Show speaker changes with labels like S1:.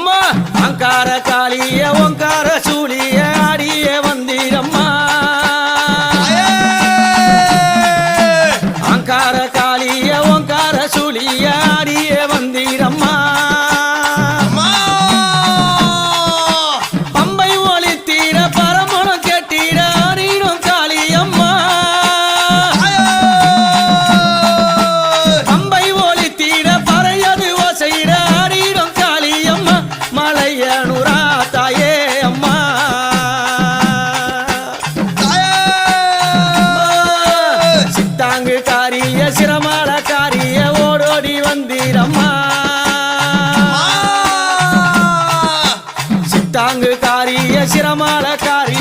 S1: அம்மா அங்கார காளிய ஓங்கார சூழிய ஆடிய வந்தீரம்மா அங்கார காளிய ஓங்கார சூழிய ஆடிய வந்தீரம்மா பம்பை ஒளி தீர பரமணம் கேட்டீர ஆடிடும் காளியம்மா பம்பை ஒளி தீர பறையது ஓசையிட ஆடிடும் காளியம்மா மலையனுரா தாயே அம்மா சித்தாங்கு காரிய சிரமால காரிய ஓடோடி வந்தீரம்மா சித்தாங்கு காரிய சிரமால காரிய